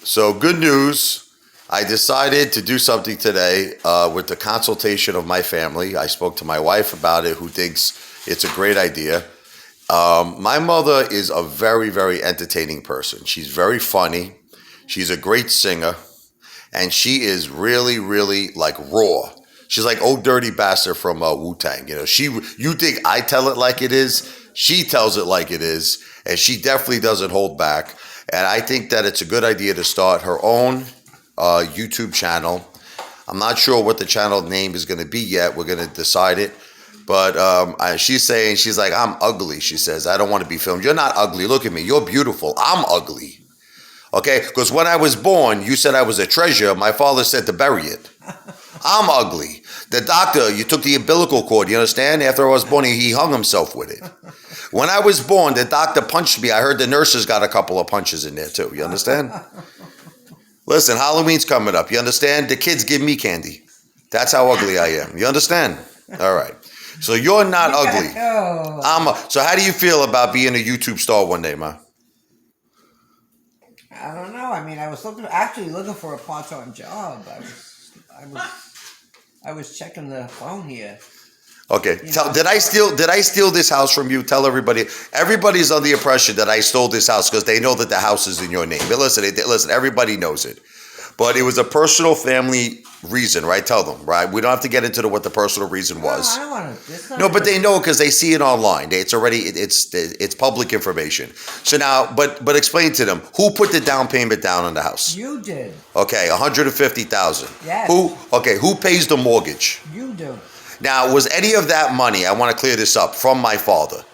So good news. I decided to do something today with the consultation of my family. I spoke to my wife about it, who thinks it's a great idea. My mother is a very, very entertaining person. She's very funny. She's a great singer. And she is really, really like raw. She's like old dirty bastard from Wu-Tang. You think I tell it like it is. She tells it like it is. And she definitely doesn't hold back. And I think that it's a good idea to start her own YouTube channel. I'm not sure what the channel name is going to be yet. We're going to decide it. But she's like, I'm ugly. She says, I don't want to be filmed. You're not ugly. Look at me. You're beautiful. I'm ugly. Okay? Because when I was born, you said I was a treasure. My father said to bury it. I'm ugly. The doctor, you took the umbilical cord. You understand? After I was born, he hung himself with it. When I was born, the doctor punched me. I heard the nurses got a couple of punches in there too. You understand? Listen, Halloween's coming up. You understand? The kids give me candy. That's how ugly I am. You understand? All right. So you're not ugly. So how do you feel about being a YouTube star one day, Ma? I don't know. I mean, I was actually looking for a part-time job. I was checking the phone here. Okay. Did I steal this house from you? Tell everybody. Everybody's under the impression that I stole this house because they know that the house is in your name. But listen, everybody knows it. But it was a personal family reason, right? Tell them, right? We don't have to get into what the personal reason was. No, I don't want to. No, but they know because they see it online. It's public information. So now, but explain to them, who put the down payment down on the house? You did. Okay, $150,000. Yes. Who pays the mortgage? You do. Now, was any of that money, I want to clear this up, from my father?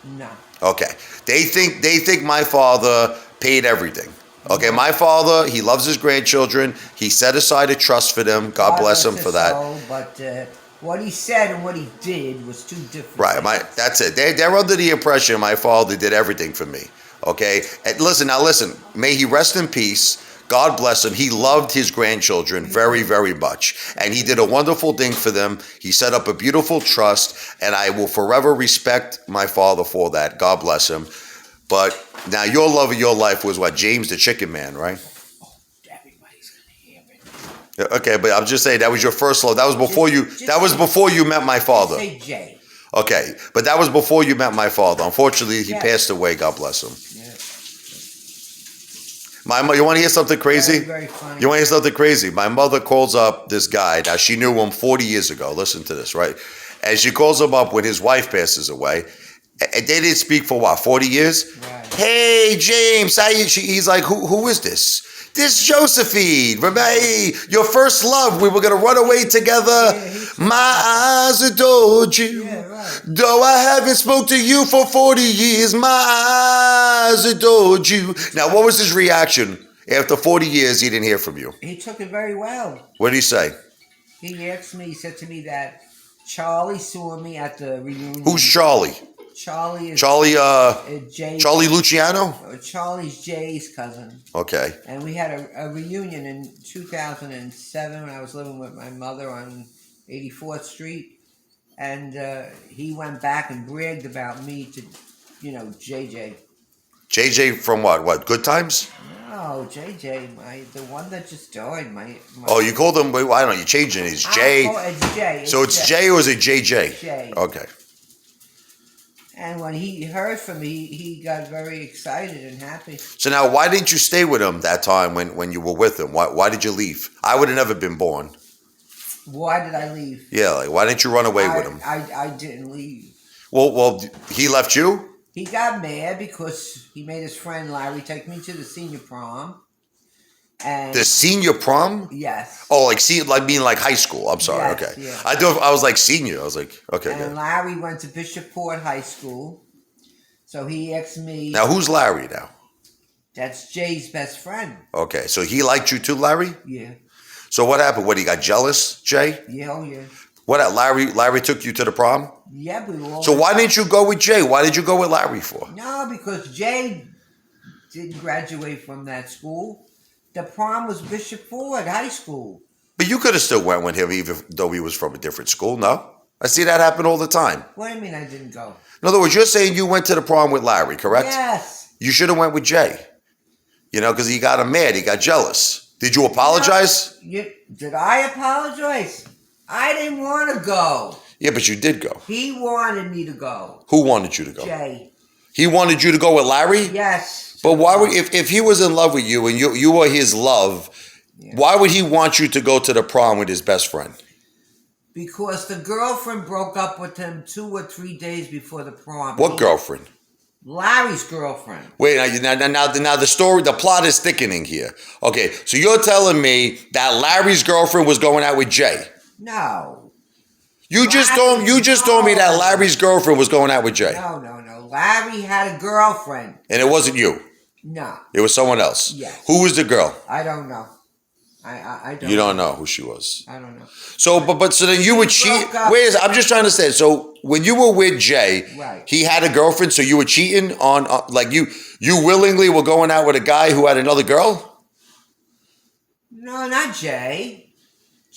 No. Okay. They think my father paid everything. Okay, my father, he loves his grandchildren. He set aside a trust for them. God bless him for that. So, but what he said and what he did was two different Right, that's it. They're under the impression my father did everything for me. Okay? And listen, may he rest in peace. God bless him. He loved his grandchildren very, very much. And he did a wonderful thing for them. He set up a beautiful trust. And I will forever respect my father for that. God bless him. But now your love of your life was what? James the Chicken Man, right? Oh, everybody's gonna hear it. Okay, but I'm just saying that was your first love. That was before before you met my father. Say Jay. Okay, but that was before you met my father. Unfortunately, he passed away. God bless him. Yeah. You want to hear something crazy? Very, very funny. You want to hear something crazy? My mother calls up this guy. Now, she knew him 40 years ago. Listen to this, right? And she calls him up when his wife passes away. And they didn't speak for what, 40 years? Right. Hey, James, he's like, who is this? This Josephine. Remember, hey, your first love. We were going to run away together. Yeah, my eyes adored you. Yeah, right. Though I haven't spoke to you for 40 years, my eyes adored you. Now, what was his reaction? After 40 years, he didn't hear from you. He took it very well. What did he say? He asked me, he said to me that Charlie saw me at the reunion. Who's Charlie? Charlie is Jay, Charlie Luciano? Charlie's Jay's cousin. Okay. And we had a reunion in 2007 when I was living with my mother on 84th Street. And he went back and bragged about me to, JJ. JJ from what? What, Good Times? No, JJ, the one that just died. Oh, you called him, I don't know, you changed it. It's Jay. Oh, it's Jay. So it's Jay or is it JJ? Jay. Okay. And when he heard from me, he got very excited and happy. So now, why didn't you stay with him that time when you were with him? Why did you leave? I would have never been born. Why did I leave? Yeah, like, why didn't you run away with him? I didn't leave. Well, he left you? He got mad because he made his friend Larry take me to the senior prom. And the senior prom? Yes. Oh, being like high school. I'm sorry. Yes, okay. Yeah. I was like senior. I was like, okay. And good. Larry went to Bishopport High School. So he asked me. Now, who's Larry now? That's Jay's best friend. Okay. So he liked you too, Larry? Yeah. So what happened? What, he got jealous, Jay? Yeah, oh yeah. What, Larry took you to the prom? Yeah, but we were all. So why didn't you go with Jay? Why did you go with Larry for? No, because Jay didn't graduate from that school. The prom was Bishop Ford High School. But you could have still went with him even though he was from a different school, no? I see that happen all the time. What do you mean I didn't go? In other words, you're saying you went to the prom with Larry, correct? Yes. You should have went with Jay. You know, because he got him mad. He got jealous. Did you apologize? Did I apologize? I didn't want to go. Yeah, but you did go. He wanted me to go. Who wanted you to go? Jay. He wanted you to go with Larry? Yes. But why would, if he was in love with you and you were his love, why would he want you to go to the prom with his best friend? Because the girlfriend broke up with him 2 or 3 days before the prom. What girlfriend? Larry's girlfriend. Wait, now the story, the plot is thickening here. Okay, so you're telling me that Larry's girlfriend was going out with Jay? No. You just told me that Larry's girlfriend was going out with Jay. No. Larry had a girlfriend. And it wasn't you. No. It was someone else. Yes. Who was the girl? I don't know. I don't. You don't know who she was. I don't know. So, but so then you would cheat. Wait, I'm just trying to say. So when you were with Jay, right, he had a girlfriend. So you were cheating on like you willingly were going out with a guy who had another girl. No, not Jay.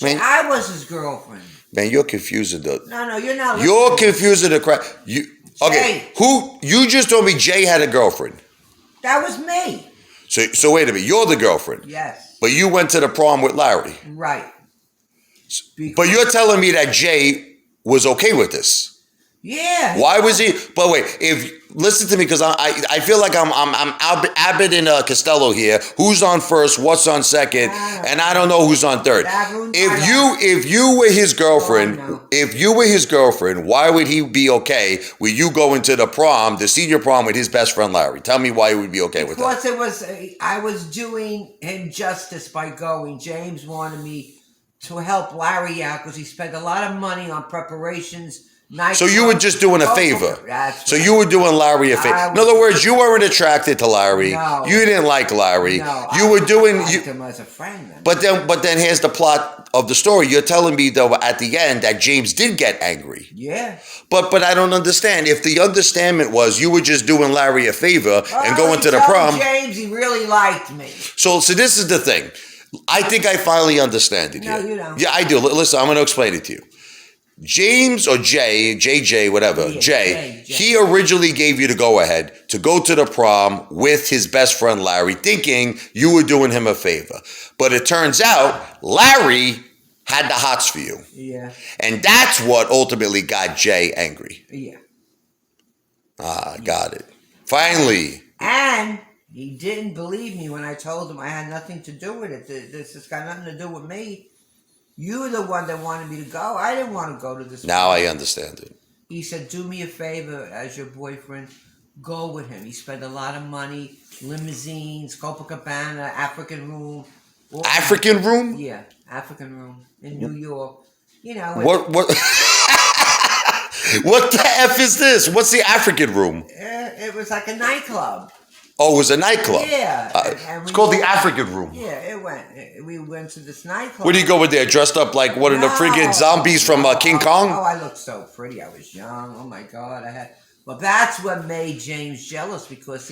Man, I was his girlfriend. Man, you're confusing the. No, you're not. You're confusing the crap. Okay? Who you just told me Jay had a girlfriend? That was me. So wait a minute. You're the girlfriend. Yes. But you went to the prom with Larry. Right. But you're telling me that Jay was okay with this. Yeah. Why was he? But wait, listen to me, because I feel like I'm Abbott and Costello here. Who's on first? What's on second? And I don't know who's on third. If you were his girlfriend, why would he be okay with you going to the prom, the senior prom, with his best friend Larry? Tell me why he would be okay with that. Because I was doing him justice by going. James wanted me to help Larry out because he spent a lot of money on preparations. So you were just doing a favor. That's so right. you were doing Larry a favor. In other words, you weren't attracted to Larry. No. You didn't like Larry. No, you were doing. I liked him as a friend. Then. But then here's the plot of the story. You're telling me though at the end that James did get angry. Yeah. But I don't understand. If the understanding was you were just doing Larry a favor and going to the prom. James, he really liked me. So this is the thing. I think I finally understand it here. No, you don't. Yeah, I do. Listen, I'm going to explain it to you. James or JJ, whatever, Yeah, Jay, he originally gave you the go-ahead to go to the prom with his best friend Larry, thinking you were doing him a favor. But it turns out Larry had the hots for you. Yeah. And that's what ultimately got Jay angry. Yeah. Got it. Finally. And he didn't believe me when I told him I had nothing to do with it. This has got nothing to do with me. You were the one that wanted me to go. I didn't want to go to this. Now I understand it. He said, do me a favor as your boyfriend. Go with him. He spent a lot of money. Limousines, Copacabana, African room. African room? Yeah, African room in New York. You know. What? What the F is this? What's the African room? It was like a nightclub. Oh, it was a nightclub. Yeah. It's called the African Room. Yeah, we went to this nightclub. Where do you go with there? Dressed up like one of the friggin' zombies from King Kong? Oh, I looked so pretty. I was young. Oh my God, Well, that's what made James jealous because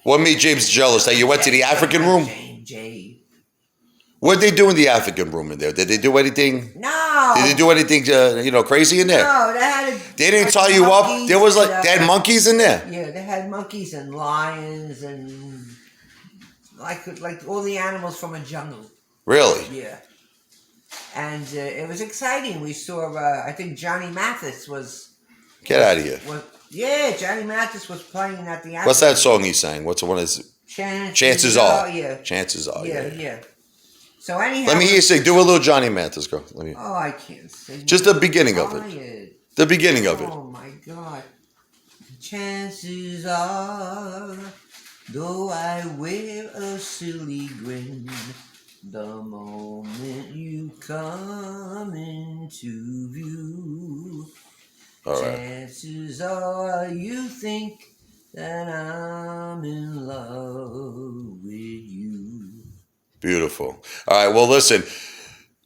What made James jealous? That you went to the African Room? Jay. What did they do in the African Room in there? Did they do anything? No. Did they do anything, crazy in there? No, they didn't tie you up. There was they had monkeys in there. Yeah, they had monkeys and lions and like all the animals from a jungle. Really? Yeah. And it was exciting. We saw, I think Johnny Mathis was. Get out of here. Johnny Mathis was playing at the. What's that song he sang? What's the one? Chances Are. Yeah. Chances Are. Yeah. So anyhow, let me hear you sing. Do a little Johnny Mathis, girl. Oh, I can't sing. Just the beginning of it. The beginning of it. Oh my God. Chances are, though I wear a silly grin, the moment you come into view, all right. Chances are you think that I'm in love with you. Beautiful. All right. Well, listen,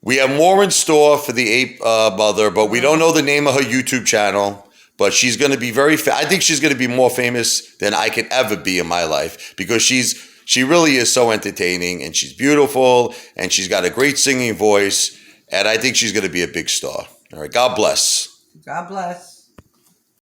we have more in store for the ape mother, but we don't know the name of her YouTube channel. But she's going to be I think she's going to be more famous than I could ever be in my life because she really is so entertaining and she's beautiful and she's got a great singing voice. And I think she's going to be a big star. All right. God bless. God bless.